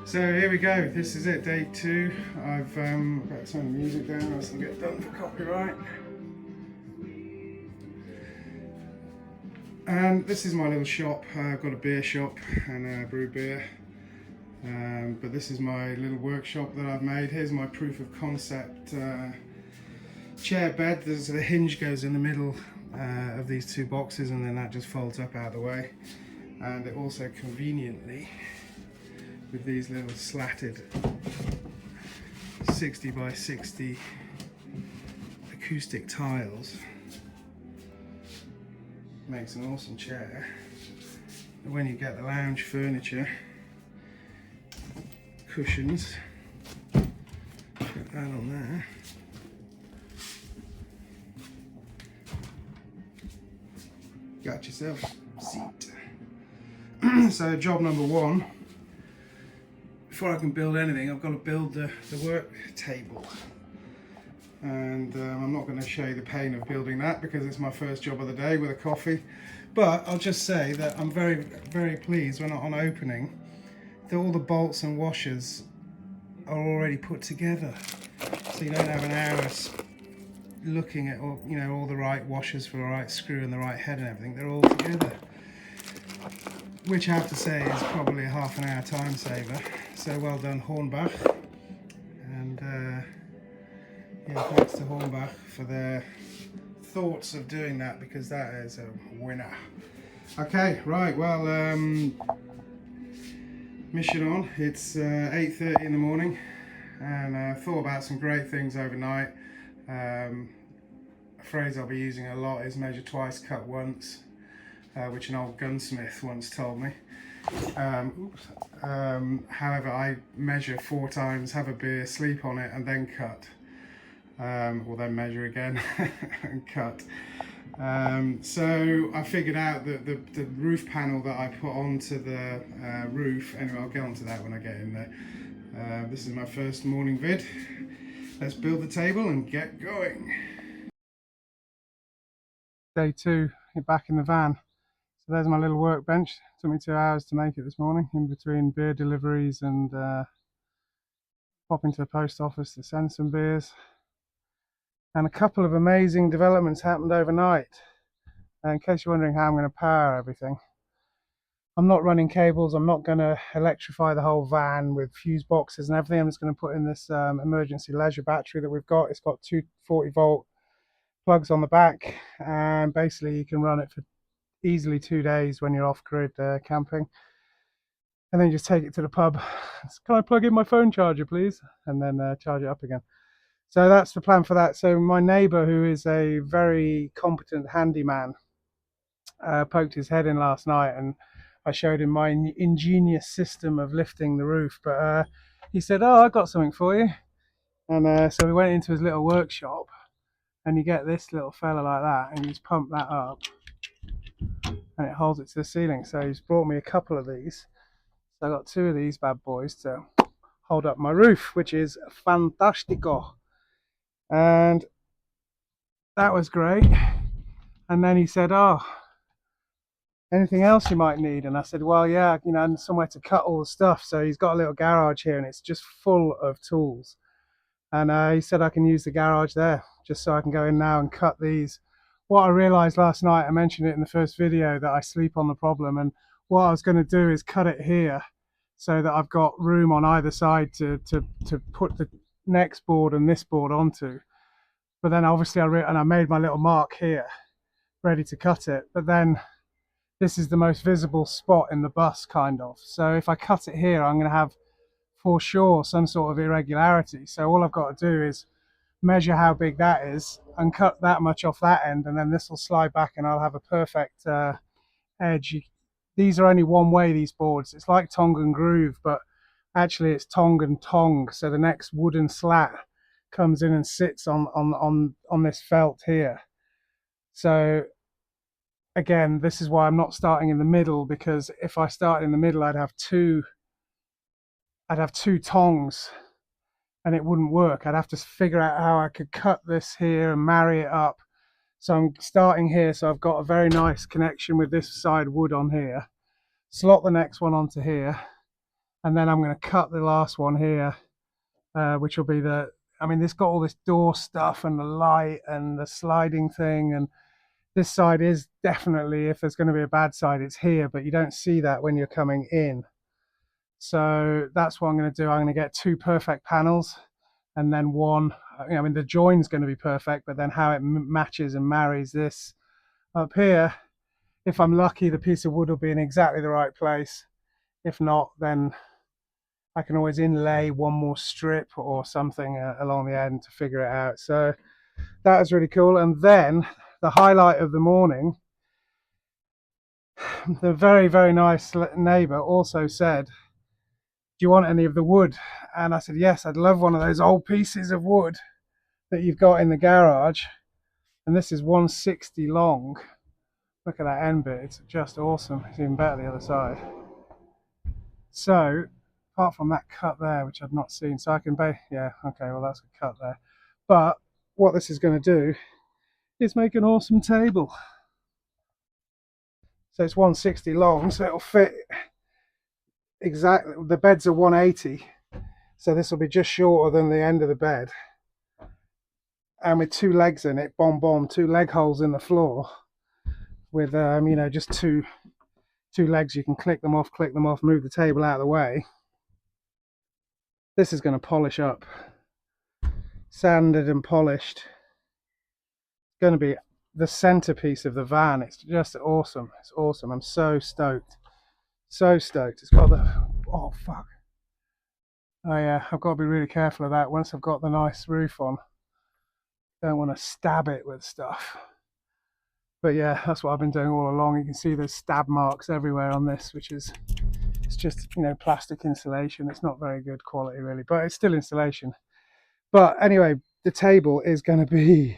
So here we go, this is it, day 2. I've got to turn the music down or else I'll get done for copyright. And this is my little shop. I've got a beer shop and I brew beer. But this is my little workshop that I've made. Here's my proof of concept chair bed. There's the hinge goes in the middle of these two boxes, and then that just folds up out of the way. And it also conveniently, with these little slatted 60 by 60 acoustic tiles, makes an awesome chair. And when you get the lounge furniture, cushions, put that on there. Got yourself a seat. So job number 1, before I can build anything, I've got to build the work table. And I'm not going to show you the pain of building that because it's my first job of the day with a coffee. But I'll just say that I'm very, very pleased when on opening that all the bolts and washers are already put together. So you don't have an hour looking at all, all the right washers for the right screw and the right head and everything. They're all together, which I have to say is probably a half an hour time saver. So well done, Hornbach. And yeah, thanks to Hornbach for their thoughts of doing that, because that is a winner. Okay, right, well, mission on. It's 8:30 in the morning, and I thought about some great things overnight. A phrase I'll be using a lot is measure twice, cut once, which an old gunsmith once told me. However, I measure 4 times, have a beer, sleep on it, and then cut. Or then measure again and cut. So I figured out that the roof panel that I put onto the roof, anyway, I'll get onto that when I get in there. This is my first morning vid. Let's build the table and get going. Day 2, you're back in the van. So there's my little workbench. It took me 2 hours to make it this morning, in between beer deliveries and popping to the post office to send some beers. And a couple of amazing developments happened overnight. In case you're wondering how I'm going to power everything, I'm not running cables. I'm not going to electrify the whole van with fuse boxes and everything. I'm just going to put in this emergency leisure battery that we've got. It's got 2 40-volt plugs on the back, and basically you can run it for easily 2 days when you're off-grid camping. And then you just take it to the pub. Can I plug in my phone charger, please? And then charge it up again. So that's the plan for that. So my neighbour, who is a very competent handyman, poked his head in last night, and I showed him my ingenious system of lifting the roof. But he said, "Oh, I got something for you." And so we went into his little workshop, and you get this little fella like that, and you just pump that up, and it holds it to the ceiling. So he's brought me a couple of these. So I got 2 of these bad boys to hold up my roof, which is fantastico. And that was great. And then he said, "Oh, anything else you might need?" And I said, "Well, yeah, and somewhere to cut all the stuff." So he's got a little garage here, and it's just full of tools. And he said I can use the garage there, just so I can go in now and cut these. What I realized last night, I mentioned it in the first video, that I sleep on the problem, and what I was going to do is cut it here so that I've got room on either side to put the next board and this board onto. But then obviously I made my little mark here ready to cut it, but then this is the most visible spot in the bus, kind of. So if I cut it here, I'm going to have for sure some sort of irregularity. So all I've got to do is measure how big that is and cut that much off that end, and then this will slide back and I'll have a perfect edge. These are only one way, these boards. It's like tong and groove, but actually it's tong and tong. So the next wooden slat comes in and sits on this felt here. So again, this is why I'm not starting in the middle, because if I started in the middle, I'd have two tongs and it wouldn't work. I'd have to figure out how I could cut this here and marry it up. So I'm starting here, so I've got a very nice connection with this side wood on here. Slot the next one onto here, and then I'm going to cut the last one here, which will be the, I mean, this got all this door stuff and the light and the sliding thing, and this side is definitely, if there's going to be a bad side, it's here, but you don't see that when you're coming in. So that's what I'm going to do. I'm going to get 2 perfect panels, and then one, I mean, the join's going to be perfect, but then how it matches and marries this up here, if I'm lucky, the piece of wood will be in exactly the right place. If not, then I can always inlay one more strip or something along the end to figure it out. So that was really cool. And then the highlight of the morning, the very, very nice neighbour also said, do you want any of the wood? And I said, yes, I'd love one of those old pieces of wood that you've got in the garage. And this is 160 long. Look at that end bit, it's just awesome. It's even better the other side. So apart from that cut there, which I've not seen, so I can yeah, okay, well that's a cut there. But what this is going to do is make an awesome table. So it's 160 long, so it'll fit exactly, the beds are 180, so this will be just shorter than the end of the bed, and with 2 legs in it, 2 leg holes in the floor, with you know, just two legs. You can click them off, move the table out of the way. This is going to polish up, sanded and polished. It's going to be the centerpiece of the van. It's just awesome. It's awesome. I'm so stoked. So stoked. It's got the, oh fuck. Oh yeah, I've got to be really careful of that once I've got the nice roof on. Don't want to stab it with stuff. But yeah, that's what I've been doing all along. You can see there's stab marks everywhere on this, which is, it's just, you know, plastic insulation. It's not very good quality really, but it's still insulation. But anyway, the table is going to be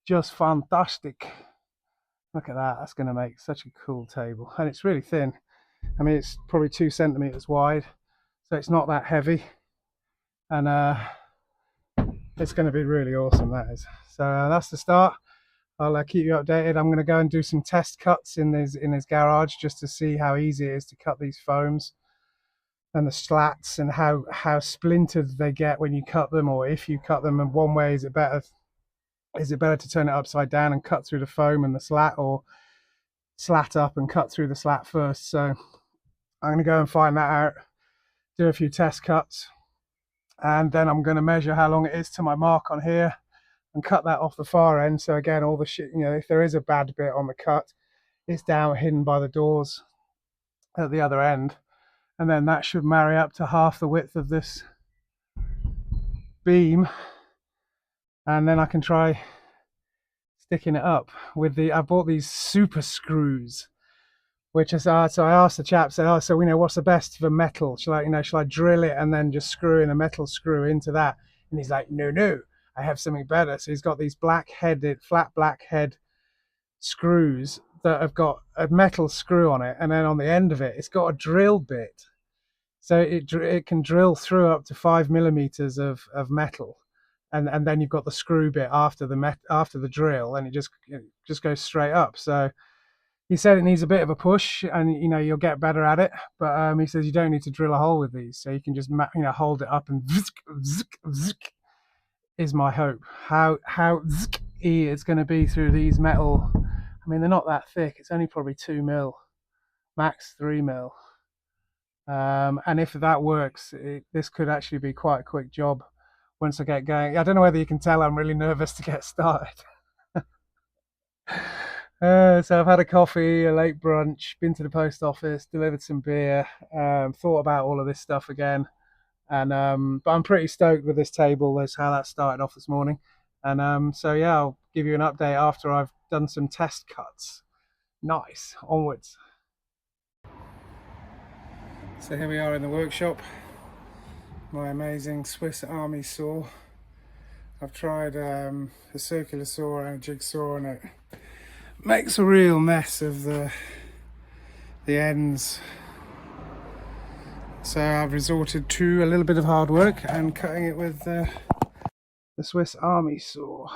just fantastic. Look at that. That's going to make such a cool table. And it's really thin. I mean, it's probably 2 centimeters wide, so it's not that heavy. And it's going to be really awesome, that is. So that's the start. I'll keep you updated. I'm going to go and do some test cuts in his garage just to see how easy it is to cut these foams and the slats, and how splintered they get when you cut them, or if you cut them. And one way, is it better to turn it upside down and cut through the foam and the slat, or slat up and cut through the slat first? So I'm going to go and find that out, do a few test cuts, and then I'm going to measure how long it is to my mark on here and cut that off the far end. So again, all the shit, you know, if there is a bad bit on the cut, it's down hidden by the doors at the other end, and then that should marry up to half the width of this beam, and then I can try sticking it up with the, I bought these super screws, which is, so I asked the chap, said, oh, so you know, what's the best for metal? Shall I drill it and then just screw in a metal screw into that? And he's like, no, I have something better. So he's got these flat black head screws that have got a metal screw on it, and then on the end of it, it's got a drill bit. So it can drill through up to 5 millimeters of metal, and then you've got the screw bit after the drill, and it just goes straight up. So he said it needs a bit of a push, and you know, you'll get better at it. But he says you don't need to drill a hole with these, so you can just hold it up and is my hope. How it's going to be through these metal. I mean, they're not that thick. It's only probably 2 mil, max 3 mil. And if that works, this could actually be quite a quick job once I get going. I don't know whether you can tell I'm really nervous to get started. So I've had a coffee, a late brunch, been to the post office, delivered some beer, thought about all of this stuff again, and but I'm pretty stoked with this table. That's how that started off this morning, and so yeah, I'll give you an update after I've done some test cuts. Nice, onwards. So here we are in the workshop, my amazing Swiss Army saw. I've tried a circular saw and a jigsaw, and it makes a real mess of the ends. So I've resorted to a little bit of hard work and cutting it with the Swiss Army saw.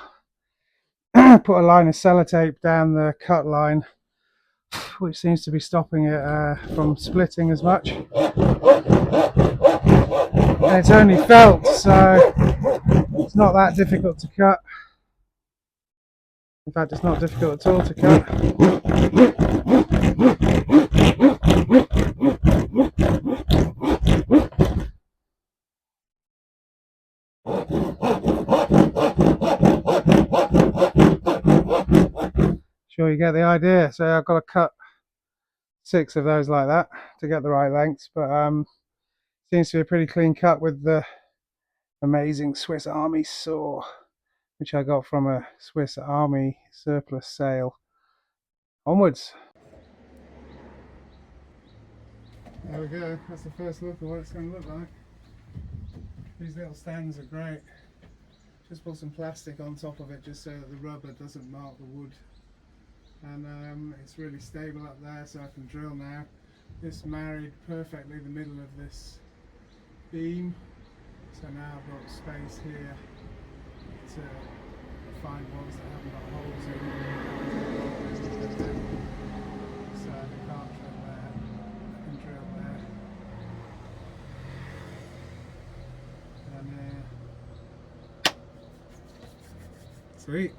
Put a line of sellotape down the cut line, which seems to be stopping it from splitting as much. and it's only felt, so it's not that difficult to cut. In fact, it's not difficult at all to cut. Sure you get the idea. So I've got to cut 6 of those like that to get the right lengths, but seems to be a pretty clean cut with the amazing Swiss Army saw, which I got from a Swiss Army surplus sale. Onwards. There we go, that's the first look at what it's going to look like. These little stands are great. Just put some plastic on top of it just so that the rubber doesn't mark the wood. And it's really stable up there, so I can drill now. This married perfectly the middle of this beam. So now I've got space here to find ones that haven't got holes in. So I can't drill there, I can drill there. And there. Sweet.